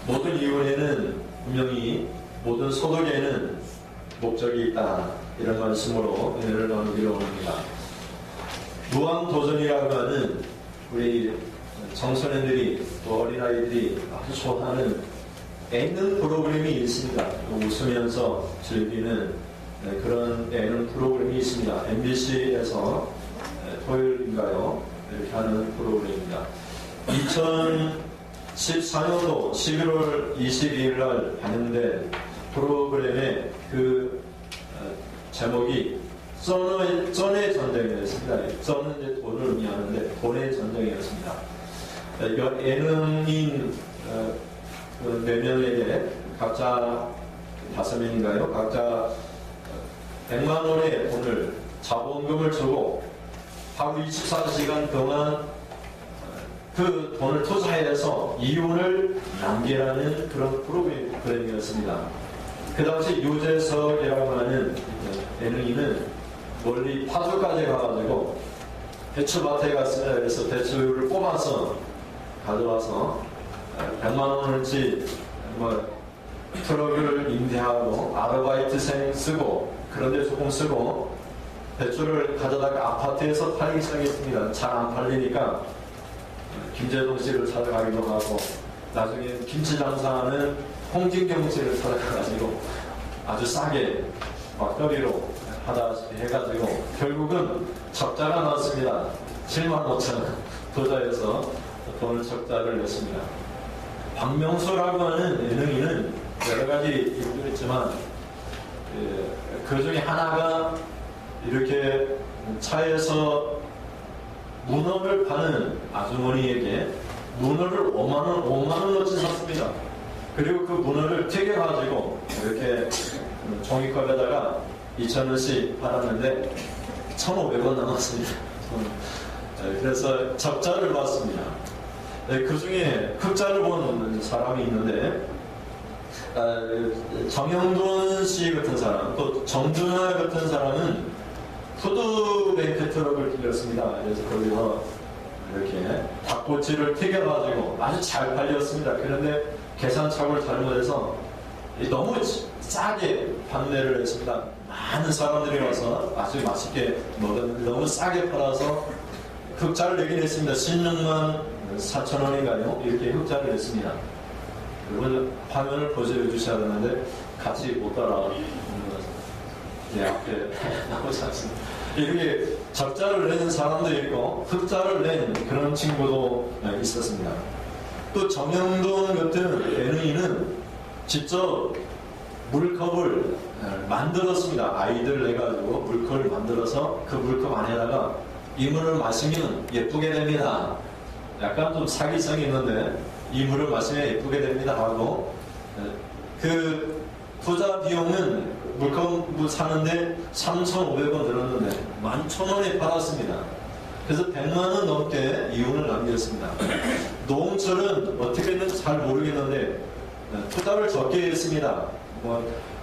모든 이혼에는 분명히 모든 소득에는 목적이 있다. 이런 말씀으로 은혜를 나누기로 합니다. 무한도전이라고 하는 우리 청소년들이 또 어린아이들이 아주 좋아하는 예능 프로그램이 있습니다. 웃으면서 즐기는 그런 예능 프로그램이 있습니다. MBC에서 토요일인가요? 이렇게 하는 프로그램입니다. 2014년도 11월 22일 날 방영된 프로그램의 그 제목이 쩐의 전쟁이었습니다. 쩐은 이제 돈을 의미하는데 돈의 전쟁이었습니다. 예능인 그 4명에게 각자 5명인가요? 각자 100만 원의 돈을 자본금을 주고 하루 24시간 동안 그 돈을 투자해서 이윤을 남기라는 그런 프로그램이었습니다. 그 당시 유재석이라고 하는 예능인은 멀리 파주까지 가가지고 배추밭에 갔습니다. 그래서 배추를 뽑아서 가져와서 100만 원을치 트럭을 임대하고 아르바이트생 쓰고 그런데 조금 쓰고 배추를 가져다가 아파트에서 팔기 시작했습니다. 잘 안 팔리니까 김재동 씨를 찾아가기도 하고 나중에 김치 장사하는 홍진경 씨를 찾아가가지고 아주 싸게 막더리로 하다 해가지고 결국은 적자가 났습니다. 7만 5천 원 투자해서 돈을 적자를 냈습니다. 박명수라고 하는 예능인은 여러 가지 일도 있지만 그 중에 하나가 이렇게 차에서 문어를 파는 아주머니에게 문어를 5만원어치 샀습니다. 그리고 그 문어를 튀겨가지고 이렇게 종이컵에다가 2,000원씩 팔았는데 1,500원 남았습니다. 그래서 적자를 봤습니다. 그 중에 흑자를 본 사람이 있는데 정영돈 씨 같은 사람, 또 정준하 같은 사람은 푸드뱅크 트럭을 빌렸습니다. 그래서 거기서 이렇게 닭꼬치를 튀겨가지고 아주 잘 팔렸습니다. 그런데 계산착오를 잘못해서 너무 싸게 판매를 했습니다. 많은 사람들이 와서 아주 맛있게 먹었는데 너무 싸게 팔아서 흑자를 내긴 했습니다. 16만 4천 원인가요? 이렇게 흑자를 냈습니다. 여러분 화면을 보여줘 주셔야 되는데 같이 못 따라 내 앞에 나오지 않습니다. 이렇게 적자를 내는 사람도 있고 흑자를 낸 그런 친구도 있었습니다. 또 정영돈 같은 예능인은 직접 물컵을 만들었습니다. 아이들 내가지고 물컵을 만들어서 그 물컵 안에다가 이 물을 마시면 예쁘게 됩니다. 약간 좀 사기성이 있는데 이 물을 마시면 예쁘게 됩니다 하고 그 투자 비용은 물컵 사는데 3,500원 들었는데 11,000원에 팔았습니다. 그래서 100만 원 넘게 이윤을 남겼습니다. 노홍철은 어떻게 했는지 잘 모르겠는데 투자를 적게 했습니다.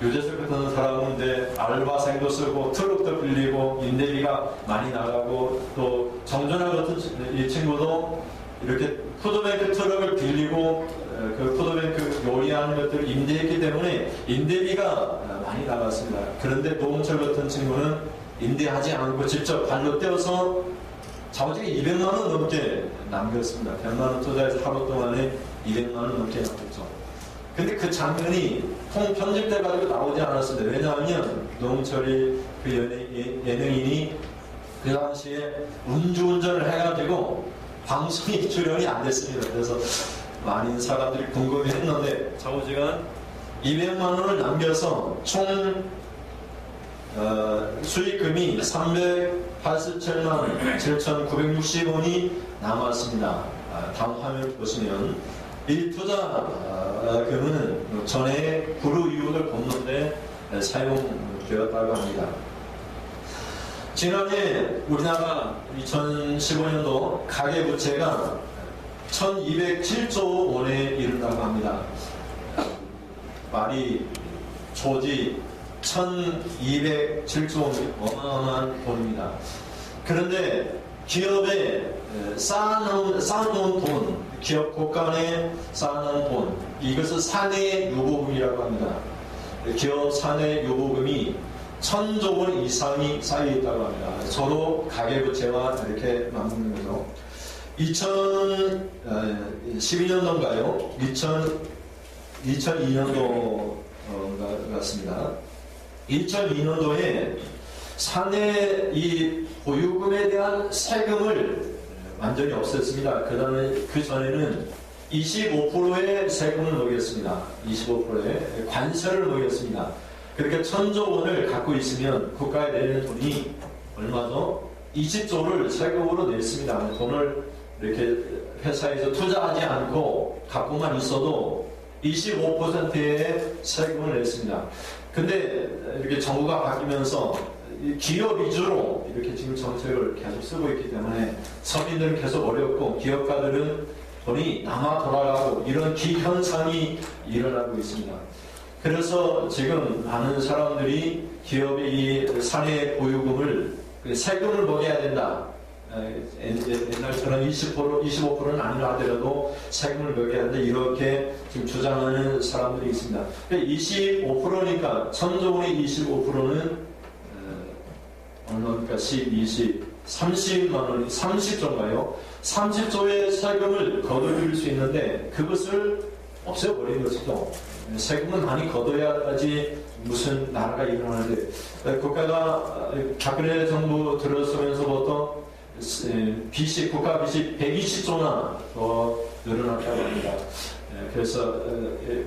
유재석 같은 사람은 이제 알바생도 쓰고 트럭도 빌리고 임대비가 많이 나가고 또 정준하 같은 이 친구도 이렇게 푸드뱅크 트럭을 빌리고 그 푸드뱅크 요리하는 것들을 임대했기 때문에 임대비가 많이 나갔습니다. 그런데 노홍철 같은 친구는 임대하지 않고 직접 발로 떼어서 자오지게 200만 원 넘게 남겼습니다. 100만 원 투자해서 하루 동안에 200만 원 넘게 남겼죠. 근데 그 장면이 통편집돼가지고 나오지 않았습니다. 왜냐하면 노홍철이 그 예능인이 그 당시에 음주운전을 해가지고 방송에 출연이 안 됐습니다. 그래서 많은 사람들이 궁금해했는데 자오지간 200만 원을 남겨서 총 수익금이 387만 7,960원이 남았습니다. 다음 화면을 보시면 이 투자금은 전에 불우 이웃을 돕는데 사용되었다고 합니다. 지난해 우리나라 2015년도 가계부채가 1207조 원에 이른다고 합니다. 말이 조지 1207조 원, 어마어마한 돈입니다. 그런데 기업에 쌓아놓은 돈, 기업 곳간에 쌓아놓은 돈, 이것을 사내 요보금이라고 합니다. 기업 사내 요보금이 1,000조 원 이상이 쌓여 있다고 합니다. 서로 가계부채와 이렇게 맞먹는 거죠. 2012년도인가요? 2002년도 같습니다. 2002년도에 사내 이 보유금에 대한 세금을 완전히 없앴습니다. 그 전에는 25%의 세금을 넣겠습니다. 25%의 관세를 넣겠습니다. 그렇게 1,000조 원을 갖고 있으면 국가에 내는 돈이 얼마죠? 20조를 세금으로 냈습니다. 돈을 이렇게 회사에서 투자하지 않고 갖고만 있어도 25%의 세금을 냈습니다. 근데 이렇게 정부가 바뀌면서 기업 위주로 이렇게 지금 정책을 계속 쓰고 있기 때문에 서민들은 계속 어렵고 기업가들은 돈이 남아 돌아가고 이런 기현상이 일어나고 있습니다. 그래서 지금 많은 사람들이 기업의 이 사내 보유금을 세금을 먹여야 된다. 옛날처럼 25%는 아니라 하더라도 세금을 먹여야 한다. 이렇게 지금 주장하는 사람들이 있습니다. 25%니까 1,000조 원의 25%는 얼마입니까? 10, 20, 30만 원, 30조인가요? 30조의 세금을 거둬들일 수 있는데 그것을 없애버린 것이죠. 세금은 많이 거둬야지 무슨 나라가 일어나는데 국가가 박근혜 정부 들어서면서부터 빚이 국가 빚이 120조나 더 늘어났다고 합니다. 그래서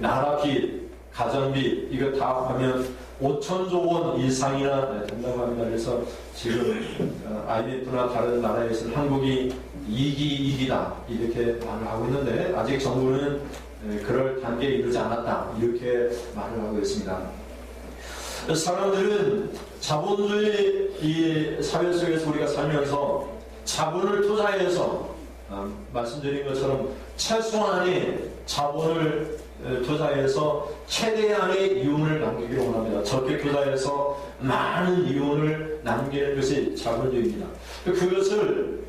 나라 빚, 가정 빚 이거 다 하면 5,000조 원 이상이나 된다고 합니다. 그래서 지금 IMF나 다른 나라에서는 한국이 이기다 이렇게 말을 하고 있는데 아직 정부는 그럴 단계에 이르지 않았다 이렇게 말을 하고 있습니다. 사람들은 자본주의 이 사회 속에서 우리가 살면서 자본을 투자해서 말씀드린 것처럼 최소한의 자본을 투자해서 최대한의 이윤을 남기기를 원합니다. 적게 투자해서 많은 이윤을 남기는 것이 자본주의입니다. 그것을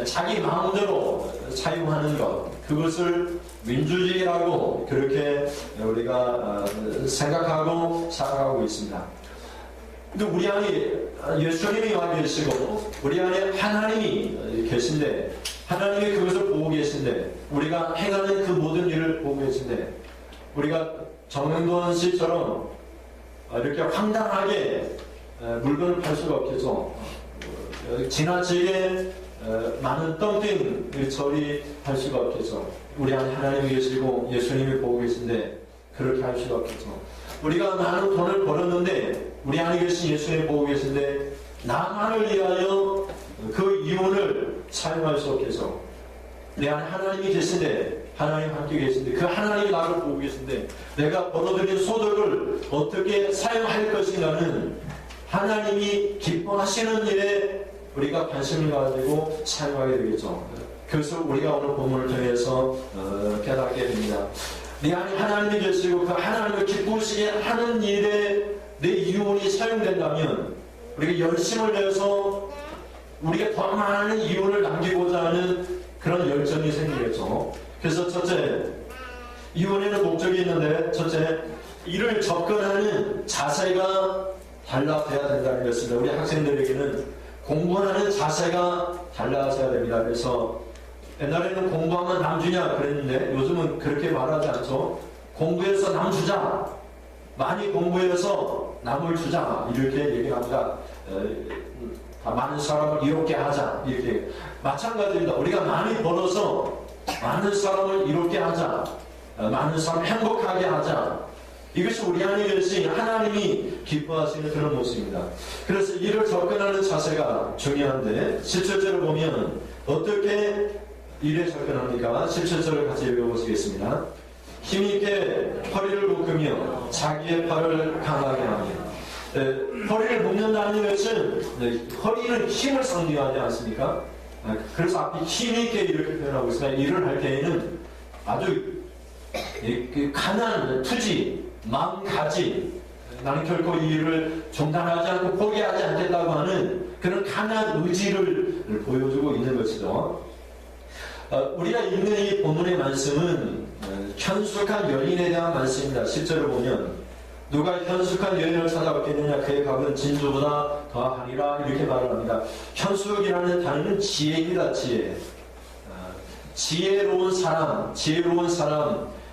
자기 마음대로 사용하는 것, 그것을 민주주의라고 그렇게 우리가 생각하고 살아가고 있습니다. 근데 우리 안에 예수님이 와 계시고 우리 안에 하나님이 계신데 하나님이 그것을 보고 계신데 우리가 행하는 그 모든 일을 보고 계신데 우리가 정영돈 씨처럼 이렇게 황당하게 물건을 팔 수가 없겠죠. 지나치게 많은 덤핑 처리할 수가 없겠죠. 우리 안에 하나님이 계시고 예수님이 보고 계신데 그렇게 할 수가 없겠죠. 우리가 많은 돈을 벌었는데 우리 안에 계신 예수님이 보고 계신데 나만을 위하여 그 이윤을 사용할 수 없겠죠. 내 안에 하나님이 계신데 하나님 함께 계신데 그 하나님이 나를 보고 계신데 내가 벌어들인 소득을 어떻게 사용할 것인가는 하나님이 기뻐하시는 일에 우리가 관심을 가지고 사용하게 되겠죠. 그래서 우리가 오늘 본문을 통해서 깨닫게 됩니다. 내 안에 하나님이 계시고 그 하나님을 기쁘시게 하는 일에 내 이윤이 사용된다면 우리가 열심을 내서 우리가 더 많은 이윤을 남기고자 하는 그런 열정이 생기겠죠. 그래서 첫째, 이윤에는 목적이 있는데 첫째, 이를 접근하는 자세가 달라져야 된다는 것입니다. 우리 학생들에게는 공부하는 자세가 달라져야 됩니다. 그래서 옛날에는 공부하면 남 주냐 그랬는데 요즘은 그렇게 말하지 않죠. 공부해서 남 주자, 많이 공부해서 남을 주자 이렇게 얘기합니다. 많은 사람을 이롭게 하자 이렇게 마찬가지입니다. 우리가 많이 벌어서 많은 사람을 이롭게 하자, 많은 사람 행복하게 하자. 이것이 우리 안에 계신 하나님이 기뻐하시는 그런 모습입니다. 그래서 이를 접근하는 자세가 중요한데 17절을 보면 어떻게 일에 접근합니까? 17절을 같이 읽어보시겠습니다. 힘있게 허리를 묶으며 자기의 팔을 강하게 하며 허리를 묶는다는 것은 허리는 힘을 상징하지 않습니까? 그래서 앞에 힘있게 이렇게 표현하고 있습니다. 일을 할 때에는 아주 강한 투지, 마음가짐, 나는 결코 이 일을 중단하지 않고 포기하지 않겠다고 하는 그런 강한 의지를 보여주고 있는 것이죠. 우리가 읽는 이 본문의 말씀은 현숙한 여인에 대한 말씀입니다. 10절을 보면 누가 현숙한 여인을 찾아왔겠느냐 그의 값은 진주보다 더하니라 이렇게 말을 합니다. 현숙이라는 단어는 지혜입니다. 지혜로운 사람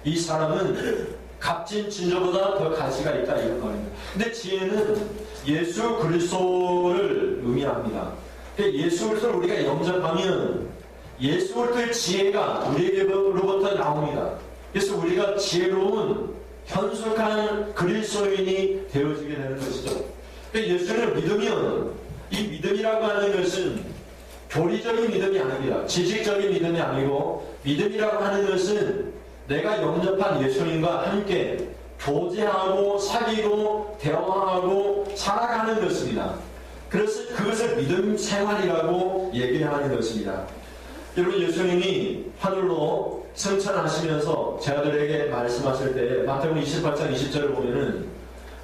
이 사람은 값진 진주보다 더 가치가 있다 이런 말입니다. 근데 지혜는 예수 그리스도를 의미합니다. 예수 그리스도를 우리가 영접하면 예수 그리스도의 지혜가 우리에게로부터 나옵니다. 그래서 우리가 지혜로운 현숙한 그리스도인이 되어지게 되는 것이죠. 예수를 믿으면 이 믿음이라고 하는 것은 교리적인 믿음이 아닙니다. 지식적인 믿음이 아니고 믿음이라고 하는 것은 내가 영접한 예수님과 함께 교제하고 사귀고 대화하고 살아가는 것입니다. 그래서 그것을 믿음 생활이라고 얘기하는 것입니다. 여러분 예수님이 하늘로 승천하시면서 제자들에게 말씀하실 때 마태복음 28장 20절을 보면은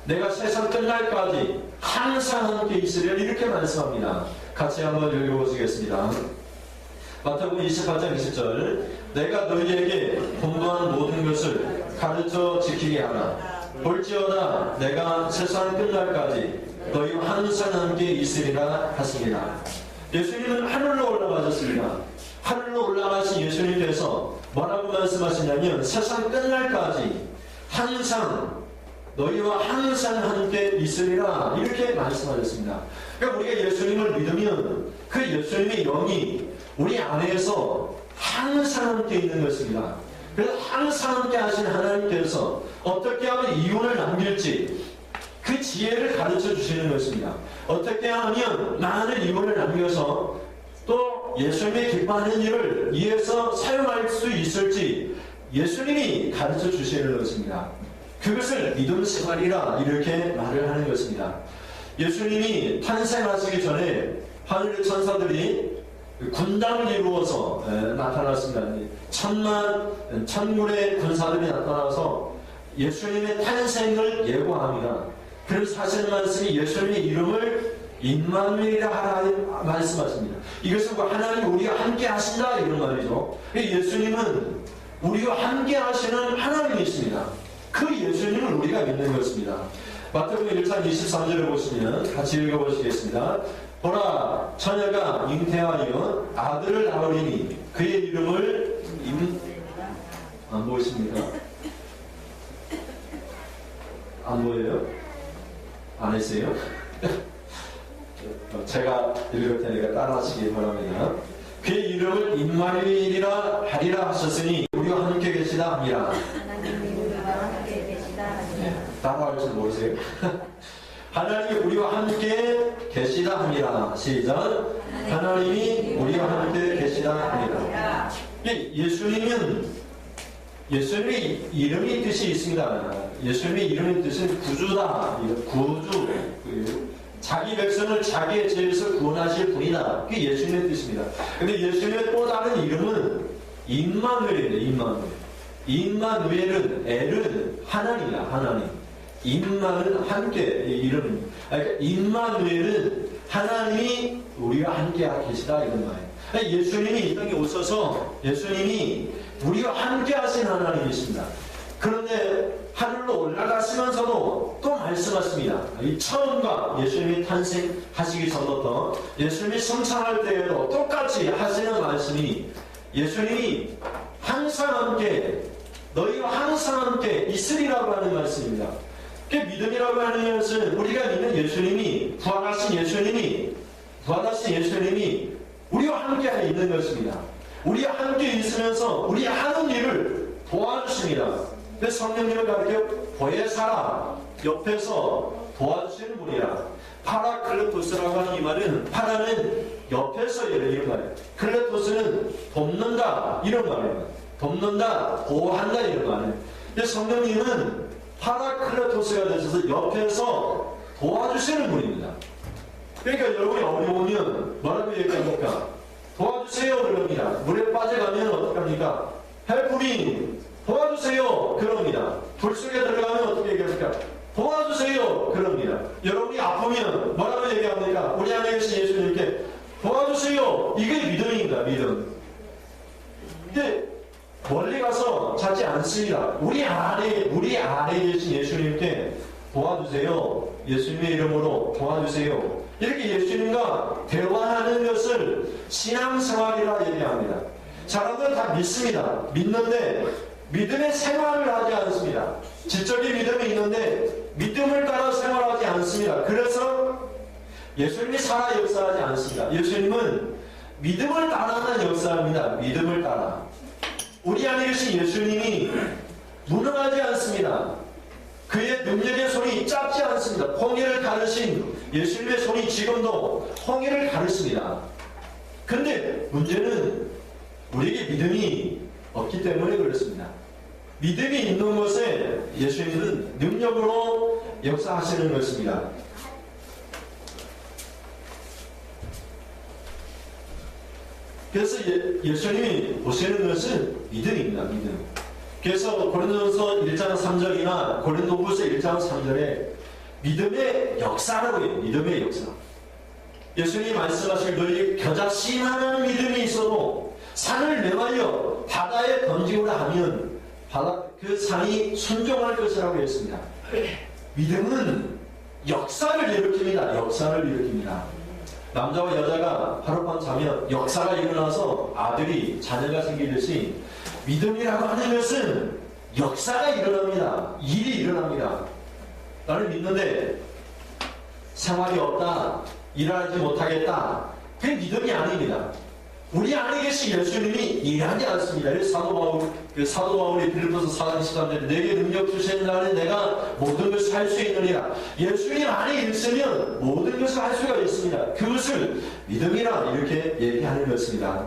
내가 세상 끝날까지 항상 함께 있으리라 이렇게 말씀합니다. 같이 한번 읽어보시겠습니다. 마태복음 28장 20절 내가 너희에게 공부한 모든 것을 가르쳐 지키게 하라. 볼지어다 내가 세상 끝날까지 너희와 항상 함께 있으리라 하시니라. 예수님은 하늘로 올라가셨습니다. 하늘로 올라가신 예수님께서 뭐라고 말씀하시냐면 세상 끝날까지 항상 너희와 항상 함께 있으리라 이렇게 말씀하셨습니다. 그러니까 우리가 예수님을 믿으면 그 예수님의 영이 우리 안에서 항상 함께 있는 것입니다. 그래서 항상 함께 하신 하나님께서 어떻게 하면 이윤을 남길지 그 지혜를 가르쳐 주시는 것입니다. 어떻게 하면 많은 이윤을 남겨서 또 예수님이 기뻐하는 일을 위해서 사용할 수 있을지 예수님이 가르쳐 주시는 것입니다. 그것을 믿음 생활이라 이렇게 말을 하는 것입니다. 예수님이 탄생하시기 전에 하늘의 천사들이 군단을 이루어서 나타났습니다. 천군의 군사들이 나타나서 예수님의 탄생을 예고합니다. 그래서 하시는 말씀이 예수님의 이름을 임마누엘이라 하라 말씀하십니다. 이것은 하나님 우리와 함께 하신다 이런 말이죠. 예수님은 우리와 함께 하시는 하나님이십니다. 그 예수님을 우리가 믿는 것입니다. 마태복음 1장 23절을 보시면 같이 읽어보시겠습니다. 보라 처녀가 잉태하여 아들을 낳으리니 그의 이름을 안 보이십니까? 안 보여요? 안 했어요? 제가 읽을 테니까 따라하시기 바랍니다. 그의 이름을 임마누엘이라 하리라 하셨으니 우리와 함께 계시다 합니다. 따라할 줄 모르세요? 하나님이 우리와 함께 계시다 합니다. 시작. 하나님이 우리와 함께 계시다 합니다. 예수님의 이름의 뜻이 있습니다. 예수님의 이름의 뜻은 구주다. 구주. 자기 백성을 자기의 죄에서 구원하실 분이다. 그게 예수님의 뜻입니다. 근데 예수님의 또 다른 이름은 임마누엘입니다. 임마누엘은 엘은 하나님이야. 하나님. 임마는 함께 이름입니다. 그러니까 임마누엘은 하나님이 우리와 함께 계시다 이런 말이에요. 예수님이 이 땅에 오셔서 예수님이 우리와 함께 하신 하나님이십니다. 그런데 하늘로 올라가시면서도 또 말씀하십니다. 이 처음과 예수님이 탄생하시기 전부터 예수님이 성찬할 때에도 똑같이 하시는 말씀이 예수님이 항상 함께 너희와 항상 함께 있으리라고 하는 말씀입니다. 그 믿음이라고 하는 것은 우리가 믿는 예수님이 부활하신 예수님이 우리와 함께 있는 것입니다. 우리와 함께 있으면서 우리 하는 일을 도와주십니다. 그래서 성령님을 가르쳐 보혜사라 옆에서 도와주시는 분이라. 파라클레토스라고 하는 이 말은 파라는 옆에서 이런 말이에요. 클레토스는 돕는다 이런 말이에요. 돕는다 보호한다 이런 말이에요. 근데 성령님은 파라클레토스가 되셔서 옆에서 도와주시는 분입니다. 그러니까 여러분이 어려우면 뭐라고 얘기합니까? 도와주세요 그럽니다. 물에 빠져가면 어떡합니까? 헬프미 도와주세요 그럽니다. 불 속에 들어가면 어떻게 얘기합니까? 도와주세요 그럽니다. 여러분이 아프면 뭐라고 얘기합니까? 우리 안에 계신 예수님께 도와주세요. 이게 믿음입니다. 믿음. 믿습니다. 우리 안에 계신 예수님께 도와주세요. 예수님의 이름으로 도와주세요. 이렇게 예수님과 대화하는 것을 신앙생활이라 얘기합니다. 사람들은 다 믿습니다. 믿는데 믿음의 생활을 하지 않습니다. 지적인 믿음이 있는데 믿음을 따라 생활하지 않습니다. 그래서 예수님이 살아 역사하지 않습니다. 예수님은 믿음을 따라하는 역사입니다. 믿음을 따라. 우리 안에 계신 예수님이 무능하지 않습니다. 그의 능력의 손이 짧지 않습니다. 홍해를 가르신 예수님의 손이 지금도 홍해를 가르칩니다. 근데 문제는 우리에게 믿음이 없기 때문에 그렇습니다. 믿음이 있는 것에 예수님은 능력으로 역사하시는 것입니다. 그래서 예수님이 보시는 것은 믿음입니다. 믿음. 그래서 고린도전서 1장 3절이나 고린도후서 1장 3절에 믿음의 역사라고 해요. 믿음의 역사. 예수님이 말씀하실 너희 겨자씨만한 믿음이 있어도 산을 내말려 바다에 던지고라 하면 그 산이 순종할 것이라고 했습니다. 믿음은 역사를 일으킵니다. 역사를 일으킵니다. 남자와 여자가 하룻밤 자면 역사가 일어나서 아들이 자녀가 생기듯이 믿음이라고 하는 것은 역사가 일어납니다. 일이 일어납니다. 나는 믿는데 생활이 없다. 일하지 못하겠다. 그게 믿음이 아닙니다. 우리 안에 계신 예수님이 일하지 않습니다. 사도 바울이 빌립보서 4장 13절에 내게 능력 주시는 날에 내가 모든 것을 할 수 있느니라. 예수님 안에 있으면 모든 것을 할 수가 있습니다. 그것을 믿음이라 이렇게 얘기하는 것입니다.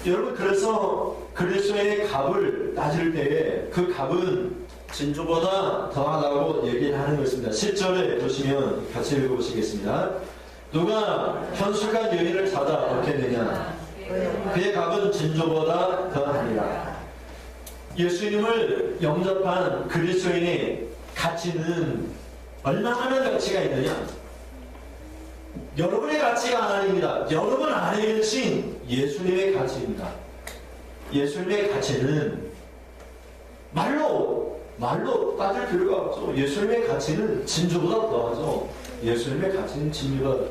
여러분, 그래서 그리스도의 값을 따질 때에 그 값은 진주보다 더하다고 얘기를 하는 것입니다. 10절에 보시면 같이 읽어보시겠습니다. 누가 현숙한 여인을 찾아 얻겠느냐? 그의 값은 진주보다 더하니라. 예수님을 영접한 그리스도인의 가치는 얼마나 가치가 있느냐? 여러분의 가치가 아닙니다. 여러분 안에 계신 예수님의 가치입니다. 예수님의 가치는 말로 따질 필요가 없죠. 예수님의 가치는 진주보다 더하죠. 예수님의 가치는 진주보다.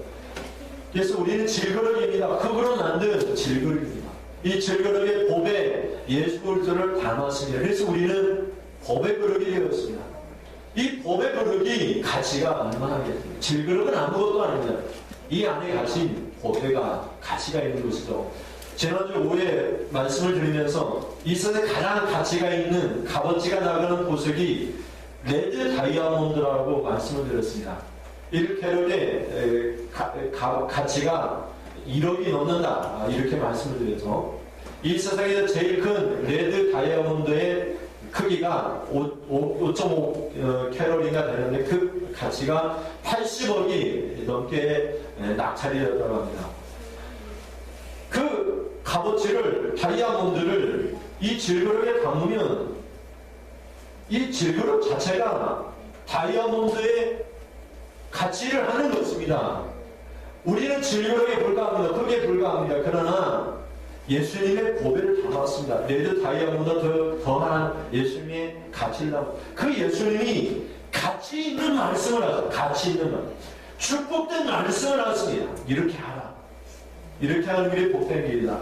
그래서 우리는 질그릇입니다. 흙으로 만든 질그릇입니다. 이 질그릇의 법에 예수 그리스도를 담았습니다. 그래서 우리는 법의 그릇이 되었습니다. 이 법의 그릇이 가치가 얼마나 겠습니까? 질그릇은 아무것도 아닙니다. 이 안에 가진 법회가 가치가 있는 것이죠. 지난주 오후에 말씀을 드리면서 이 세상에 가장 가치가 있는 값어치가 나가는 보석이 레드 다이아몬드라고 말씀을 드렸습니다. 1캐럿의 가치가 1억이 넘는다 이렇게 말씀을 드려서 이 세상에서 제일 큰 레드 다이아몬드의 크기가 5.5 캐럿인가 되는데 그 가치가 80억이 넘게 낙찰이 되었다고 합니다. 그 값어치를 다이아몬드를 이 질그릇에 담으면 이 질그릇 자체가 다이아몬드의 가치를 하는 것입니다. 우리는 질그릇에 불과합니다. 흙에 불과합니다. 그러나 예수님의 보배를 담았습니다. 레드 다이아몬드 더한 예수님의 가치를 담은 그 예수님이 가치 있는 말씀을 하죠. 가치 있는 말. 축복된 말씀을 하십니다. 이렇게 하라. 이렇게 하는 길이 복된 길이다.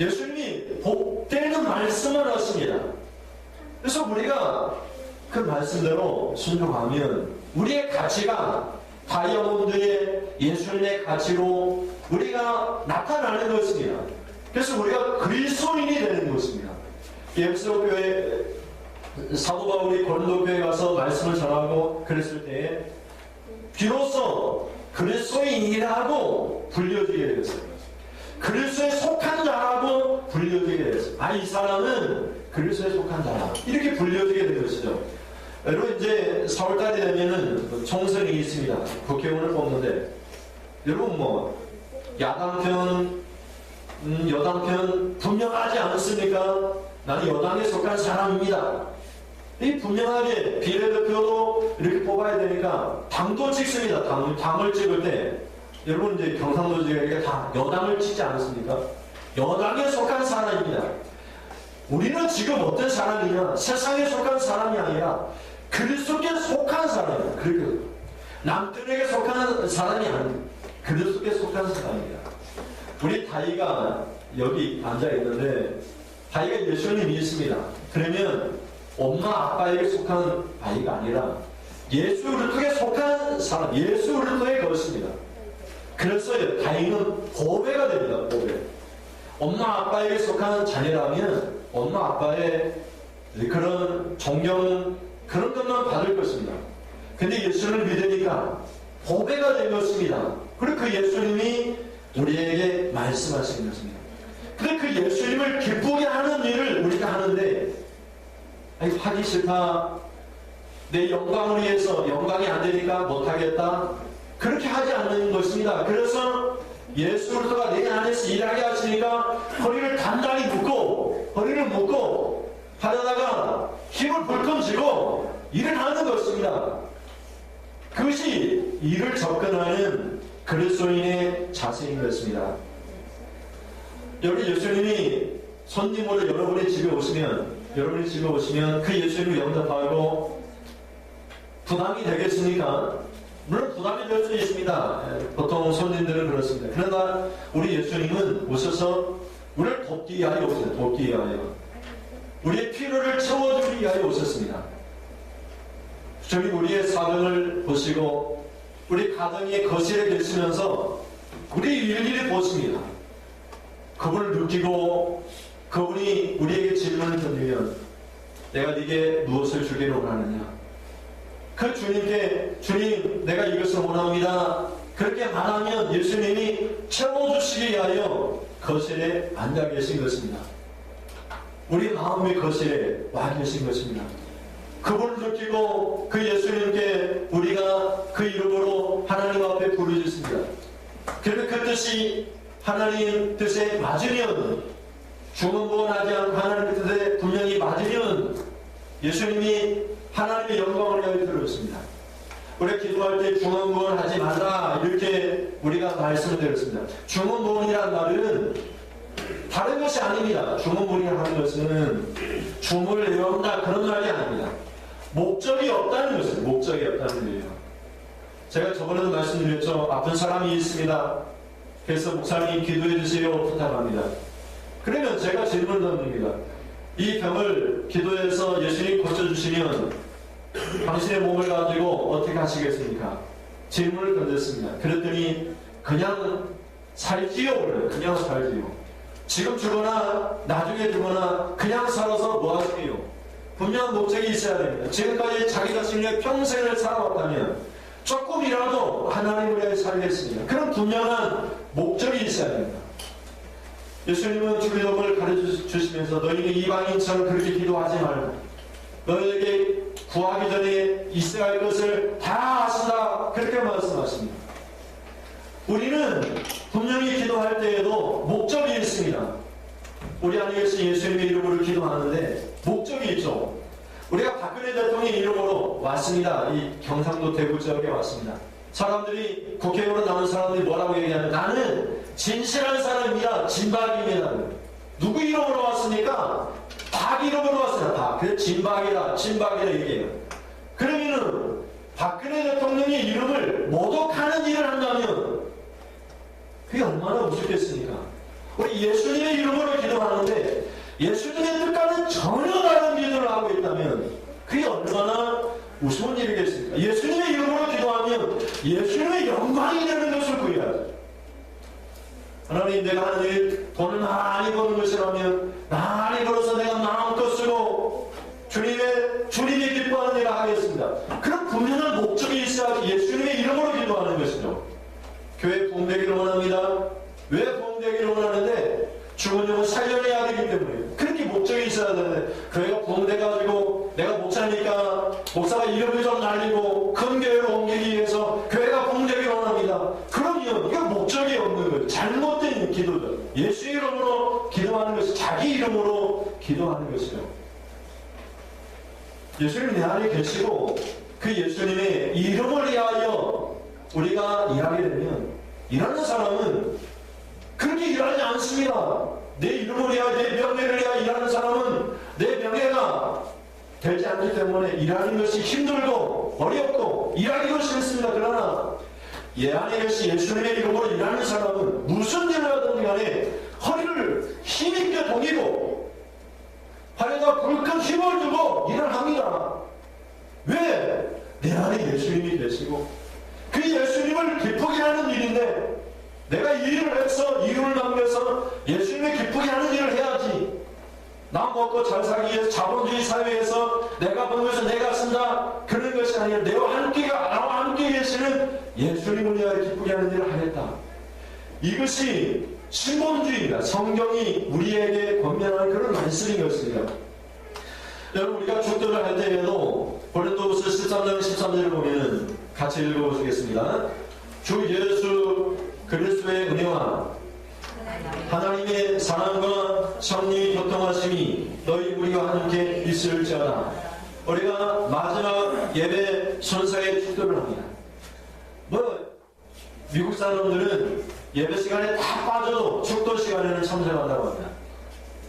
예수님이 복되는 말씀을 하십니다. 그래서 우리가 그 말씀대로 순종하면 우리의 가치가 다이아몬드의 예수님의 가치로 우리가 나타나는 것입니다. 그래서 우리가 그리스도인이 되는 것입니다. 에베소 교회 사도 바울이 고린도 교회에 가서 말씀을 전하고 그랬을 때에 비로소 그리스도인이라고 불려지게 되었어요. 그리스도에 속한 자라고 불려지게 되었어요. 이 사람은 그리스도에 속한 자라 이렇게 불려지게 된 것이죠. 여러분 이제 4월달이 되면은 총선이 있습니다. 국회의원을 뽑는데 여러분 야당편 여당편 분명하지 않습니까? 나는 여당에 속한 사람입니다. 이 분명하게 비례대표도 이렇게 뽑아야 되니까 당도 찍습니다. 당을 찍을 때 여러분 이제 경상도 지역에 다 여당을 찍지 않습니까? 여당에 속한 사람입니다. 우리는 지금 어떤 사람이냐? 세상에 속한 사람이 아니라 그리스도께 속한 사람이야. 그렇게 남들에게 속한 사람이 아니야. 그리스도께 속한 사람이야. 우리 다이가 여기 앉아 있는데 다이가 예수님이 있습니다. 그러면 엄마 아빠에게 속한 아이가 아니라 예수 그리스도에 속한 사람, 예수 그리스도의 것입니다. 그래서 다이는 보배가 됩니다. 보배. 엄마 아빠에게 속한 자녀라면 엄마 아빠의 그런 존경 그런 것만 받을 것입니다. 근데 예수를 믿으니까 보배가 된 것입니다. 그리고 그 예수님이 우리에게 말씀하시는 것입니다. 근데 그 예수님을 기쁘게 하는 일을 우리가 하는데 아니, 하기 싫다. 내 영광을 위해서 영광이 안 되니까 못하겠다. 그렇게 하지 않는 것입니다. 그래서 예수 그리스도가 내 안에서 일하게 하시니까 허리를 단단히 허리를 묶고 하려다가 힘을 불끈 쥐고 일을 하는 것입니다. 그것이 일을 접근하는 그리스도인의 자세인 것입니다. 여기 예수님이 손님으로 여러분의 집에 오시면 그 예수님을 영접하고 부담이 되겠습니까? 물론 부담이 될 수 있습니다. 보통 손님들은 그렇습니다. 그러나 우리 예수님은 오셔서 우리를 돕기 위하여 오셨어요. 돕기 위하여. 우리의 필요를 채워주기 위하여 오셨습니다. 주님이 우리의 사정을 보시고 우리 가정의 거실에 계시면서 우리 일일이 보십니다. 그분을 느끼고 그분이 우리에게 질문을 던지면 내가 네게 무엇을 주기를 원하느냐? 그 주님께 주님 내가 이것을 원합니다. 그렇게 말하면 예수님이 채워주시기 위하여 거실에 앉아 계신 것입니다. 우리 마음의 거실에 와 계신 것입니다. 그분을 느끼고 그 예수님께 우리가 그 이름으로 하나님 앞에 부르짖습니다. 그런데 그 뜻이 하나님 뜻에 맞으면 중언부언하지 않고 하나님 뜻에 분명히 맞으면 예수님이 하나님의 영광을 위하여 들었습니다. 우리가 기도할 때 중언부언하지 말라 이렇게 우리가 말씀을 드렸습니다. 중언부언이라는 말은 다른 것이 아닙니다. 중언부언이라는 하는 것은 춤을 외운다 그런 말이 아닙니다. 목적이 없다는 것이에요. 목적이 없다는 거예요. 제가 저번에도 말씀드렸죠. 아픈 사람이 있습니다. 그래서 목사님 기도해 주세요 부탁합니다. 그러면 제가 질문을 던집니다. 이 병을 기도해서 예수님 고쳐주시면 당신의 몸을 가지고 어떻게 하시겠습니까? 질문을 던졌습니다. 그랬더니 그냥 살지요. 그냥 살지요. 지금 죽거나 나중에 죽거나 그냥 살아서 뭐 하세요? 분명한 목적이 있어야 됩니다. 지금까지 자기 자신의 평생을 살아왔다면 조금이라도 하나님을 위해 살겠습니다. 그런 분명한 목적이 있어야 됩니다. 예수님은 주기도문을 가르쳐주시면서 너희는 이방인처럼 그렇게 기도하지 말고 너희에게 구하기 전에 있어야 할 것을 다 아신다 그렇게 말씀하십니다. 우리는 분명히 기도할 때에도 목적이 있습니다. 우리 안에 계신 예수님의 이름으로 기도하는데 목적이 있죠. 우리가 박근혜 대통령의 이름으로 왔습니다. 이 경상도 대구 지역에 왔습니다. 사람들이 국회의원으로 나온 사람들이 뭐라고 얘기하냐면 나는 진실한 사람입니다. 진박입니다. 누구 이름으로 왔습니까? 박 이름으로 왔어요. 박. 그래서 진박이라 얘기해요. 그러면은 박근혜 대통령의 이름을 모독하는 일을 한다면 그게 얼마나 우습겠습니까? 우리 예수님의 이름으로 기도하는데 예수님의 뜻과는 전혀 다른 기도를 하고 있다면 그게 얼마나 우스운 일이겠습니까? 예수님의 이름으로 기도하면 예수님의 영광이 되는 것을 구해야죠. 하나님 내가 하는 일 돈을 많이 버는 것이라면 많이 벌어서 내가 마음껏 쓰고 주님이 기뻐하는 일을 하겠습니다. 그런 분명한 목적이 있어야지 예수님의 이름으로 기도하는 것이죠. 교회 부흥되기를 원합니다. 왜 부흥되기를 원하는데 죽은 영을 살려내야 되기 때문에 그렇게 목적이 있어야 되는데 교회가 부흥돼가지고 내가 목사니까 목사가 이름을 좀 날리고 큰 교회로 옮기기 위해서 교회가 부흥되기를 원합니다. 그러면 이거 목적이 없는 거예요. 잘못된 기도죠. 예수 이름으로 기도하는 것이 자기 이름으로 기도하는 것이죠. 예수님 내 안에 계시고 그 예수님의 이름을 위하여 우리가 일하게 되면 일하는 사람은 그렇게 일하지 않습니다. 내 이름을 위하여 내 명예를 위하여 일하는 사람은 내 명예가 되지 않기 때문에 일하는 것이 힘들고 어렵고 일하기도 싫습니다. 그러나 예 안에 계신 예수님의 이름으로 일하는 사람은 무슨 일을 하든지 간에 허리를 힘있게 동이고 발에다 불끈 힘을 주고 일을 합니다. 왜? 내 안에 예수님이 계시고 그 예수님을 기쁘게 하는 일인데 내가 이 일을 해서 이윤을 남겨서 예수님을 기쁘게 하는 일을 해야지. 나 먹고 잘 살기 위해서 자본주의 사회에서 내가 번 것을 내가 쓴다 그런 것이 아니라 나와 함께 계시는 예수님을 위하여 기쁘게 하는 일을 하겠다. 이것이 신본주의입니다. 성경이 우리에게 권면하는 그런 말씀인 것입니다. 여러분 우리가 축도를 할 때에도 고린도후서 13장 13절을 보면 같이 읽어보시겠습니다. 주 예수 그리스도의 은혜와 하나님의 사랑과 성령의 교통하심이 너희 우리와 함께 있을지어다. 우리가 마지막 예배 순서에 축도를 합니다. 미국 사람들은 예배 시간에 다 빠져도 축도 시간에는 참석한다고 합니다.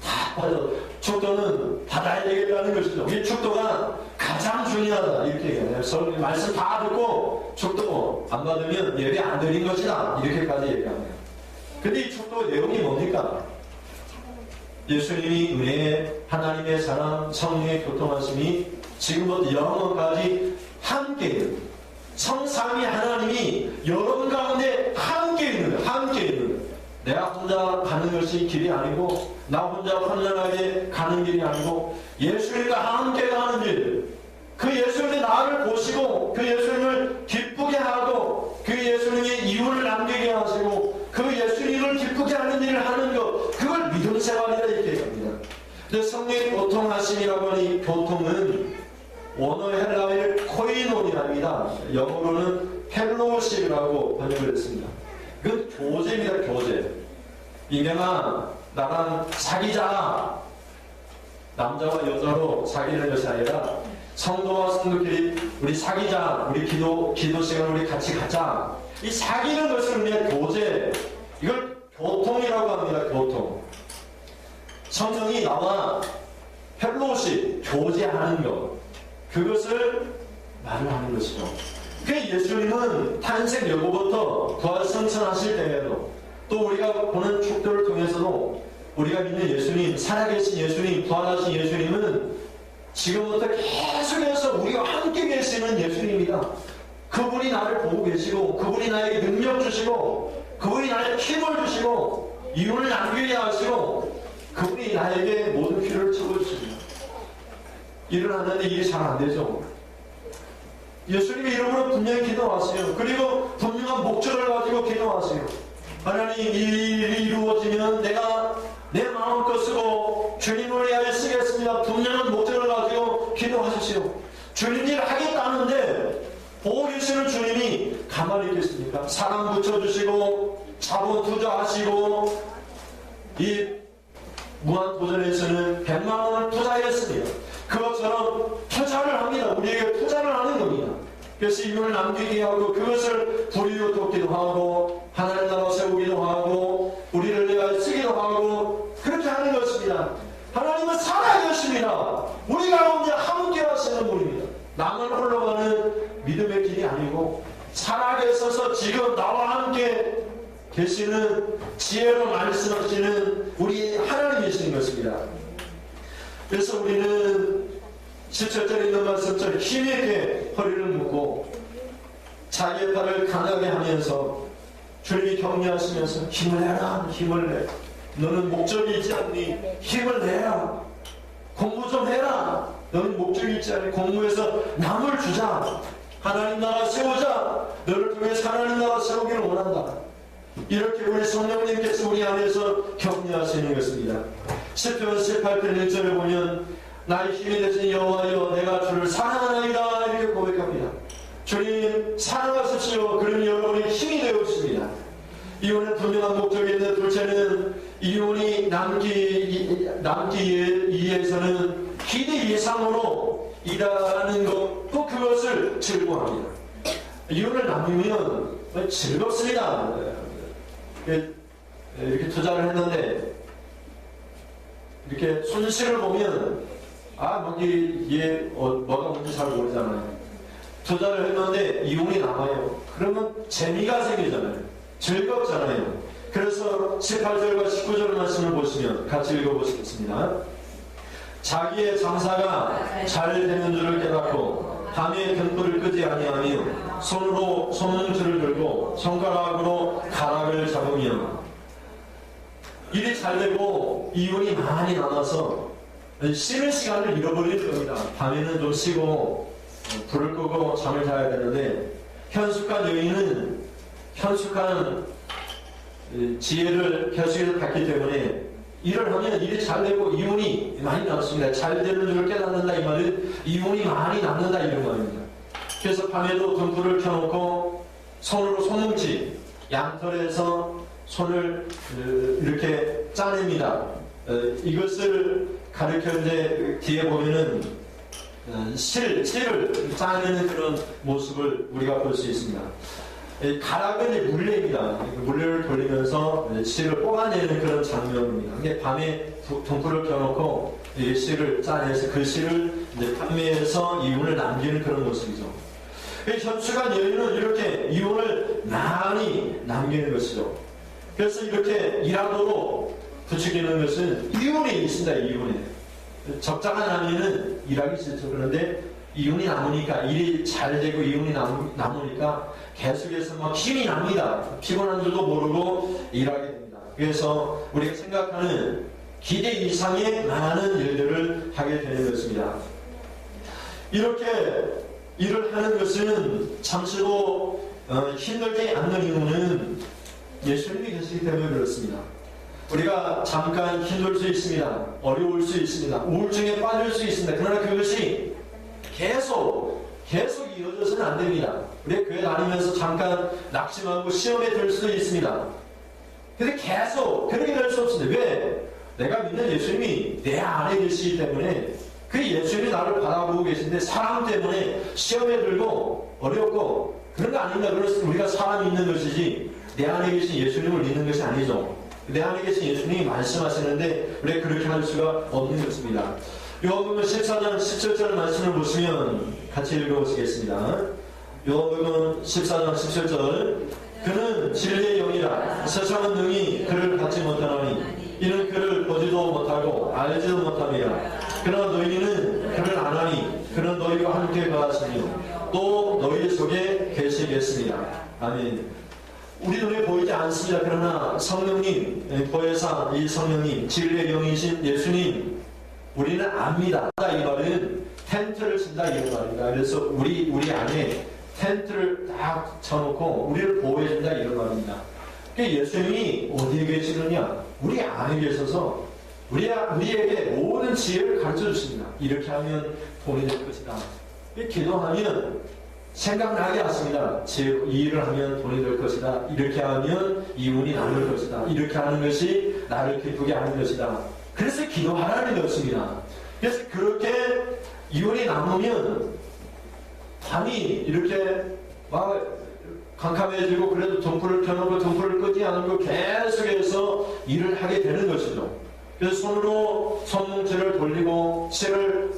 다 빠져도 축도는 받아야 되겠다는 것이죠. 이 축도가 가장 중요하다 이렇게 얘기해요. 말씀 다 듣고 축도 안 받으면 예배 안 드린 것이다 이렇게까지 얘기합니다. 근데 이 축도 내용이 뭡니까? 예수님이 은혜, 하나님의 사랑, 성령의 교통하심이 지금부터 영원까지 함께 있는 성삼위 하나님이 여러분 가운데 함께 있는 내가 혼자 가는 것이 길이 아니고 나 혼자 환란하게 가는 길이 아니고 예수님과 함께 가는 길, 그 예수님이 나를 보시고 그 예수님을 기쁘게 하고 그 예수님의 이유를 남기게 하시고 그 예수님을 기쁘게 하는 일을 하는 것, 그걸 믿음 생활이다 이렇게 얘기합니다. 근데 성령의 교통하심이라고 하는 이 교통은 원어 헬라어의 코이노니랍니다. 영어로는 펠로십이라고 번역을 했습니다. 그건 교제입니다. 교제. 이명아 나랑 사귀자. 남자와 여자로 사귀는 것이 아니라 성도와 성도끼리 우리 사귀자. 우리 기도 시간 우리 같이 가자. 이 사귀는 것을 우리의 교제, 이걸 교통이라고 합니다. 교통. 성령이 나와 펠로십, 교제하는 것, 그것을 말을 하는 것이죠. 그 예수님은 탄생 여부부터 부활승천하실 때에도 또 우리가 보는 축도를 통해서도 우리가 믿는 예수님, 살아계신 예수님, 부활하신 예수님은 지금부터 계속해서 우리와 함께 계시는 예수님이다. 그분이 나를 보고 계시고 그분이 나에게 능력 주시고 그분이 나에게 힘을 주시고 이윤을 남기게 하시고 그분이 나에게 모든 필요를 채워주십니다. 일을 하는데 이게 잘 안 되죠. 예수님의 이름으로 분명히 기도하세요. 그리고 분명한 목적을 가지고 기도하세요. 하나님 이 일이 이루어지면 내가 내 마음껏 쓰고 주님을 위하여 쓰겠습니다. 분명한 목적을 가지고 기도하십시오. 주님 일 하겠다는데 보고 계시는 주님이 가만히 있겠습니까? 사람 붙여주시고 자본 투자하시고 이 무한도전에서는 100만 원을 투자했습니다. 그것처럼 투자를 합니다. 우리에게 투자를 하는 겁니다. 그래서 이윤을 남기게 하고 그것을 불이웃 돕기도 하고 하나님 나라 세우기도 하고 우리를 위하여 쓰기도 하고 그렇게 하는 것입니다. 하나님은 살아계십니다. 우리 가운데 함께 하시는 분입니다. 나만 흘러가는 믿음의 길이 아니고 살아계셔서 지금 나와 함께 계시는 지혜로 말씀하시는 우리 하나님이신 것입니다. 그래서 우리는 17절에 있는 말씀처럼 힘있게 허리를 묶고 자기의 발을 강하게 하면서 주님이 격려하시면서 힘을 내라, 힘을 내. 너는 목적이 있지 않니? 힘을 내라. 공부 좀 해라. 너는 목적이 있지 않니? 공부해서 남을 주자. 하나님 나라 세우자. 너를 통해서 하나님 나라 세우기를 원한다. 이렇게 우리 성령님께서 우리 안에서 격려하시는 것입니다. 10편 18편 1절을 보면 나의 힘이 되신 여호와여 내가 주를 사랑하나이다 이렇게 고백합니다. 주님 사랑하십시오. 그러면 여러분이 힘이 되었습니다. 이혼은 분명한 목적이 있는데 둘째는 이혼이 남기 위해서는 기대 이상으로 일하는 것 또 그것을 즐거워합니다. 이혼을 나누면 즐겁습니다. 이렇게 투자를 했는데 이렇게 손실을 보면 이게 뭐가 뭔지 잘 모르잖아요. 투자를 했는데 이윤이 남아요. 그러면 재미가 생기잖아요. 즐겁잖아요. 그래서 18절과 19절 말씀을 보시면 같이 읽어보시겠습니다. 자기의 장사가 잘 되는 줄을 깨닫고 밤에 등불을 끄지 아니하며 손으로 손뭉치를 들고 손가락으로 가락을 잡으며 일이 잘 되고 이윤이 많이 남아서 쉬는 시간을 잃어버릴 겁니다. 밤에는 좀 쉬고 불을 끄고 잠을 자야 되는데 현숙한 여인은 현숙한 지혜를 계속해서 갖기 때문에 일을 하면 일이 잘 되고 이윤이 많이 남습니다. 잘 되는 줄 깨닫는다 이 말은 이윤이 많이 남는다 이런 말입니다. 그래서 밤에도 등불을 켜놓고 손으로 손뭉치 양털에서 손을 이렇게 짜냅니다. 이것을 가르쳤는데 뒤에 보면은 실을 짜내는 그런 모습을 우리가 볼 수 있습니다. 가락은 물레입니다. 물레를 돌리면서 실을 뽑아내는 그런 장면입니다. 근데 밤에 등불을 켜놓고 실을 짜내서 그 실을 판매해서 이윤을 남기는 그런 모습이죠. 현숙한 여인은 이렇게 이윤을 많이 남기는 것이죠. 그래서 이렇게 일하도록 부추기는 것은 이윤이 있습니다. 이윤이 적당한 남이는 일하기 싫죠. 그런데 이윤이 남으니까 일이 잘 되고 이윤이 남으니까 계속해서 막 힘이 납니다. 피곤한 줄도 모르고 일하게 됩니다. 그래서 우리가 생각하는 기대 이상의 많은 일들을 하게 되는 것입니다. 이렇게 일을 하는 것은 잠시도 힘들지 않는 이유는 예수님이 계시기 때문에 그렇습니다. 우리가 잠깐 힘들 수 있습니다. 어려울 수 있습니다. 우울증에 빠질 수 있습니다. 그러나 그것이 계속 이어져서는 안 됩니다. 우리 교회 다니면서 잠깐 낙심하고 시험에 들 수도 있습니다. 근데 계속 그렇게 될 수 없습니다. 왜? 내가 믿는 예수님이 내 안에 계시기 때문에 그 예수님이 나를 바라보고 계신데 사람 때문에 시험에 들고 어렵고 그런 거 아닙니다. 그래서 우리가 사람이 있는 것이지 내 안에 계신 예수님을 믿는 것이 아니죠. 내 안에 계신 예수님이 말씀하시는데 왜 그렇게 할 수가 없는 것입니다. 요한복음 14장 17절 말씀을 보시면 같이 읽어보시겠습니다. 요한복음 14장 17절 그는 진리의 영이라 세상은 능히 그를 받지 못하나니 이는 그를 보지도 못하고 알지도 못함이라. 그러나 너희는 그를 아나니 그는 너희와 함께 거하시며 또 너희 속에 계시겠습니다. 아멘. 우리 눈에 보이지 않습니다. 그러나 성령님, 보혜사 이 성령님, 진리의 영이신 예수님 우리는 압니다. 이 말은 텐트를 친다 이런 말입니다. 그래서 우리 안에 텐트를 딱 쳐놓고 우리를 보호해준다 이런 말입니다. 그러니까 예수님이 어디에 계시느냐? 우리 안에 계셔서 우리에게 모든 지혜를 가르쳐 주십니다. 이렇게 하면 돈이 될 것이다. 기도하면 생각나게 하십니다. 이 일을 하면 돈이 될 것이다. 이렇게 하면 이윤이 남을 것이다. 이렇게 하는 것이 나를 기쁘게 하는 것이다. 그래서 기도하라는 것입니다. 그래서 그렇게 이윤이 남으면 밤이 이렇게 막 캄캄해지고 그래도 등불을 켜놓고 등불을 끄지 않고 계속해서 일을 하게 되는 것이죠. 그래서 손으로 손뭉치를 돌리고 실을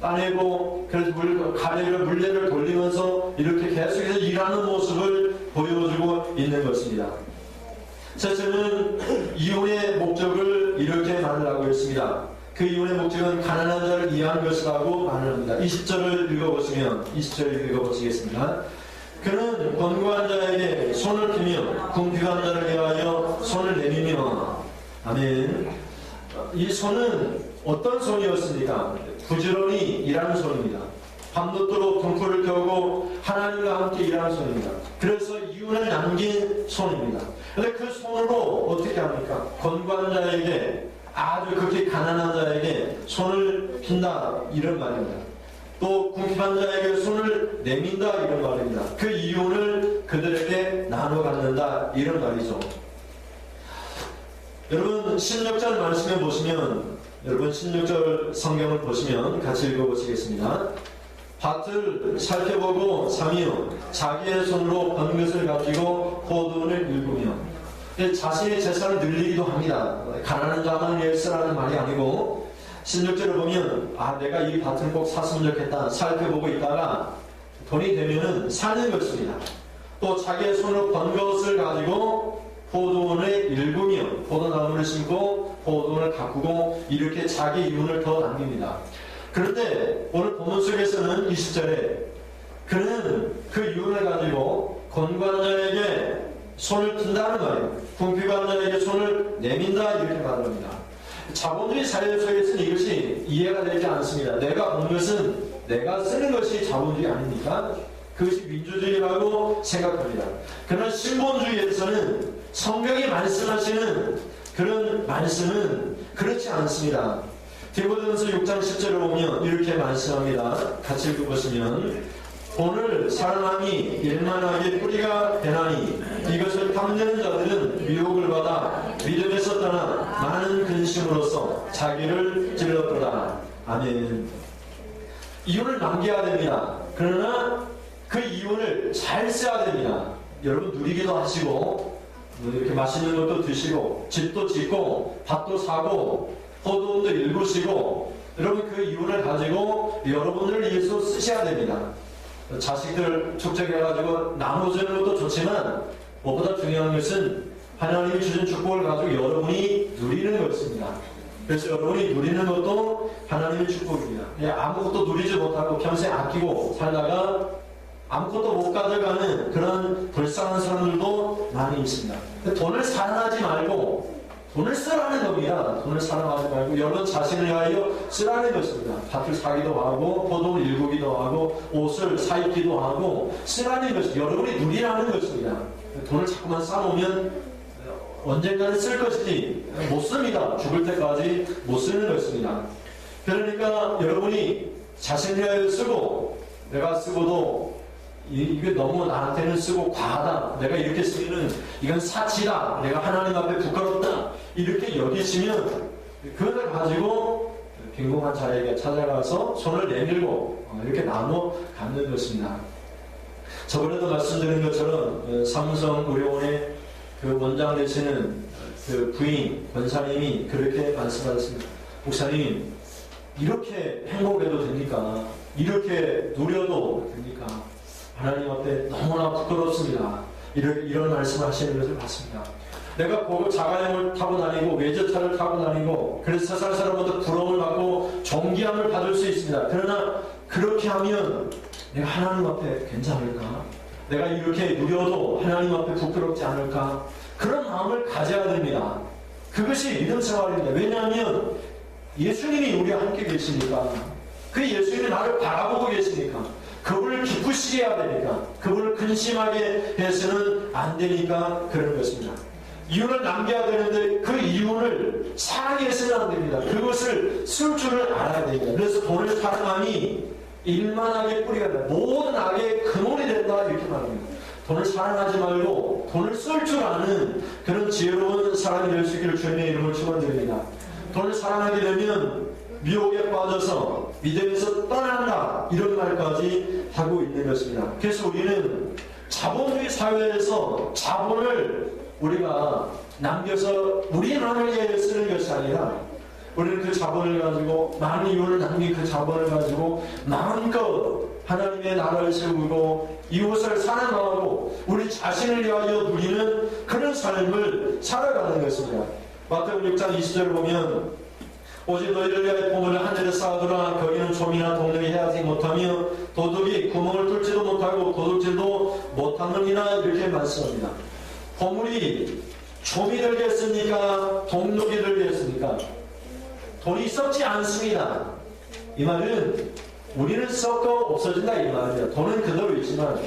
따내고 그래서 물레를 돌리면서 이렇게 계속해서 일하는 모습을 보여주고 있는 것입니다. 셋째는 이혼의 목적을 이렇게 말하고 있습니다. 그 이혼의 목적은 가난한 자를 이해하는 것이라고 말을 합니다. 20절을 읽어보시겠습니다. 그는 권고한 자에게 손을 피며 궁핍한 자를 위하여 손을 내밀며 아멘. 이 손은 어떤 손이었습니까? 부지런히 일하는 손입니다. 밤늦도록 등불을 켜고 하나님과 함께 일하는 손입니다. 그래서 이윤을 남긴 손입니다. 그런데 그 손으로 어떻게 합니까? 권고한 자에게 아주 극히 가난한 자에게 손을 핀다 이런 말입니다. 또 궁핍한 자에게 손을 내민다 이런 말입니다. 그 이윤을 그들에게 나눠 갖는다 이런 말이죠. 여러분 16절 말씀에 보시면 여러분 16절 성경을 보시면 같이 읽어보시겠습니다. 밭을 살펴보고 사며 자기의 손으로 번 것을 가지고 포도원을 일구며 자신의 재산을 늘리기도 합니다. 가난한 자만 위해 쓰라는 말이 아니고 16절을 보면 내가 이 밭을 꼭 샀으면 좋겠다 살펴보고 있다가 돈이 되면은 사는 것입니다. 또 자기의 손으로 번 것을 가지고 포도원을 일구며 포도나무를 심고 포도원을 가꾸고 이렇게 자기 이윤을 더 남깁니다. 그런데 오늘 본문 속에서는 20절에 그는 그 이윤을 가지고 권관자에게 손을 든다는 말이에요. 궁핍한 자에게 손을 내민다 이렇게 말합니다. 자본주의 사회 속에서는 이것이 이해가 되지 않습니다. 내가 본 것은 내가 쓰는 것이 자본주의 아닙니까? 그것이 민주주의라고 생각합니다. 그러나 신본주의에서는 성경이 말씀하시는 그런 말씀은 그렇지 않습니다. 디모데전서 6장 10절을 보면 이렇게 말씀합니다. 같이 읽어보시면 돈을 사랑함이 일만하게 뿌리가 되나니 이것을 탐내는 자들은 미혹을 받아 믿음에서 떠나 많은 근심으로써 자기를 찔렀도다. 아멘. 이윤을 남겨야 됩니다. 그러나 그 이윤을 잘 써야 됩니다. 여러분 누리기도 하시고 이렇게 맛있는 것도 드시고 집도 짓고 밭도 사고 포도원도 일구시고 여러분 그 이윤을 가지고 여러분들을 위해서 쓰셔야 됩니다. 자식들 축적해가지고 나눠주는 것도 좋지만 무엇보다 중요한 것은 하나님이 주신 축복을 가지고 여러분이 누리는 것입니다. 그래서 여러분이 누리는 것도 하나님의 축복입니다. 아무것도 누리지 못하고 평생 아끼고 살다가 아무것도 못 가져가는 그런 불쌍한 사람들도 많이 있습니다. 돈을 사랑하지 말고 돈을 쓰라는 겁니다. 돈을 사랑하지 말고 여러분 자신을 위하여 쓰라는 것입니다. 밭을 사기도 하고 포도를 일구기도 하고 옷을 사입기도 하고 쓰라는 것이 여러분이 누리라는 것입니다. 돈을 자꾸만 쌓아놓으면 언젠가는 쓸 것이지 못 씁니다. 죽을 때까지 못 쓰는 것입니다. 그러니까 여러분이 자신을 위하여 쓰고 내가 쓰고도 이게 너무 나한테는 쓰고 과하다. 내가 이렇게 쓰기는 이건 사치다. 내가 하나님 앞에 부끄럽다. 이렇게 여기시면 그것을 가지고 빈궁한 자에게 찾아가서 손을 내밀고 이렇게 나눠 갖는 것입니다. 저번에도 말씀드린 것처럼 삼성의료원의 그 원장 되시는 그 부인 권사님이 그렇게 말씀하셨습니다. 목사님 이렇게 행복해도 됩니까? 이렇게 누려도 됩니까? 하나님 앞에 너무나 부끄럽습니다. 이런 말씀을 하시는 것을 봤습니다. 내가 고급 자가용을 타고 다니고 외제차를 타고 다니고 그래서 세상 사람보다 부러움을 받고 존귀함을 받을 수 있습니다. 그러나 그렇게 하면 내가 하나님 앞에 괜찮을까? 내가 이렇게 누려도 하나님 앞에 부끄럽지 않을까? 그런 마음을 가져야 됩니다. 그것이 믿음 생활입니다. 왜냐하면 예수님이 우리와 함께 계시니까 그 예수님이 나를 바라보고 계시니까 그분을 기쁘시게 해야 되니까 그분을 근심하게 해서는 안 되니까 그런 것입니다. 이윤을 남겨야 되는데 그 이윤을 사랑해서는 안 됩니다. 그것을 쓸 줄을 알아야 됩니다. 그래서 돈을 사랑함이 일만하게 뿌리가 된다. 모든 악의 근원이 된다 이렇게 말합니다. 돈을 사랑하지 말고 돈을 쓸 줄 아는 그런 지혜로운 사람이 될 수 있기를 주님의 이름을 축원드립니다. 돈을 사랑하게 되면 미혹에 빠져서 믿음에서 떠난다 이런 말까지 하고 있는 것입니다. 그래서 우리는 자본주의 사회에서 자본을 우리가 남겨서 우리만을 위해 쓰는 것이 아니라 우리는 그 자본을 가지고 많은 이윤을 남긴 그 자본을 가지고 마음껏 하나님의 나라를 세우고 이웃을 사랑하고 우리 자신을 위하여 누리는 그런 삶을 살아가는 것입니다. 마태복음 6장 20절을 보면 오직 너희를 위하여 보물을 하늘에 쌓아두라. 거기는 좀이나 동력이 해하지 못하며 도둑이 구멍을 뚫지도 못하고 도둑질도 못하느니라 이렇게 말씀합니다. 보물이 좀이 들겠습니까? 동력이 들겠습니까? 돈이 썩지 않습니다. 이 말은 우리는 썩고 없어진다 이 말입니다. 돈은 그대로 있지만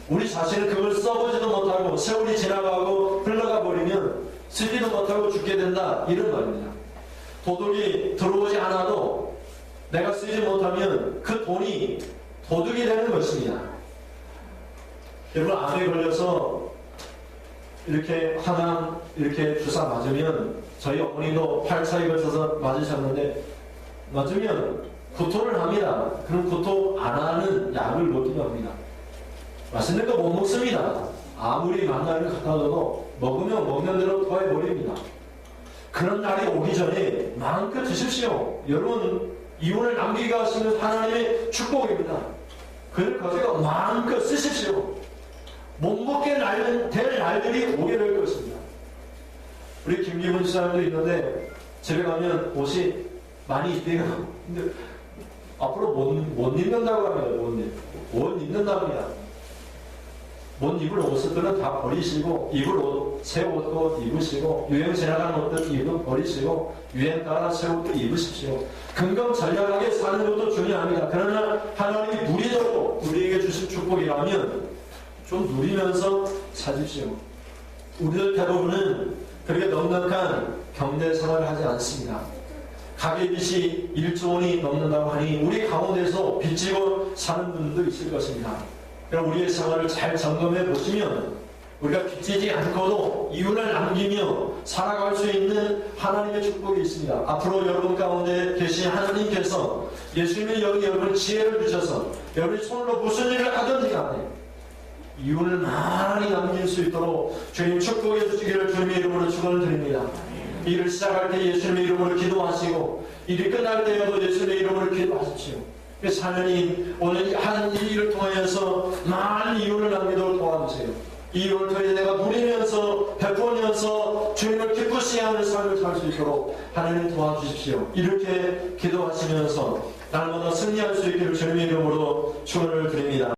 우리 자신은 그걸 써보지도 못하고 세월이 지나가고 흘러가 버리면 쓰지도 못하고 죽게 된다 이런 말입니다. 도둑이 들어오지 않아도 내가 쓰지 못하면 그 돈이 도둑이 되는 것입니다. 여러분 암에 걸려서 이렇게 항암 이렇게 주사 맞으면 저희 어머니도 8차에 걸쳐서 맞으셨는데 맞으면 구토를 합니다. 그럼 구토 안 하는 약을 먹기도 합니다. 맛있는 거 못 먹습니다. 아무리 만나를 갖다 줘도 먹으면 먹는 대로 토해버립니다. 그런 날이 오기 전에 마음껏 드십시오. 여러분, 이혼을 남기게 하시는 하나님의 축복입니다. 그를 가지고 마음껏 쓰십시오. 못 먹게 될 날들이 오게 될 것입니다. 우리 김기문 지사님도 있는데 집에 가면 옷이 많이 있대요. 근데 앞으로 못 입는다고 합니다. 못 입는답니다. 못 입을 옷들은 다 버리시고 입을 옷, 새 옷도 입으시고 유행 지나간 옷들 버리시고 유행 따라 새 옷도 입으십시오. 근검전략하게 사는 것도 중요합니다. 그러나 하나님이 무리적으로 우리에게 주신 축복이라면 좀 누리면서 사십시오. 우리들 대부분은 그렇게 넉넉한 경제 생활을 하지 않습니다. 가계빚이 1조 원이 넘는다고 하니 우리 가운데서 빚지고 사는 분도 있을 것입니다. 그럼 우리의 생활을 잘 점검해 보시면 우리가 빚지지 않고도 이윤을 남기며 살아갈 수 있는 하나님의 축복이 있습니다. 앞으로 여러분 가운데 계신 하나님께서 예수님의 여러분 지혜를 주셔서 여러분이 손으로 무슨 일을 하든지 간에 이윤을 많이 남길 수 있도록 주님 축복해 주시기를 주님의 이름으로 축원을 드립니다. 일을 시작할 때 예수님의 이름으로 기도하시고 일이 끝날 때에도 예수님의 이름으로 기도하십시오. 그래서 하나님 오늘 하는 이 일을 통하여서 많은 이윤을 남기도록 도와주세요. 이 이윤을 통해 내가 누리면서 베푸면서 주님을 기쁘시게 하는 삶을 살 수 있도록 하나님 도와주십시오. 이렇게 기도하시면서 날마다 승리할 수 있기를 주님의 이름으로 축원을 드립니다.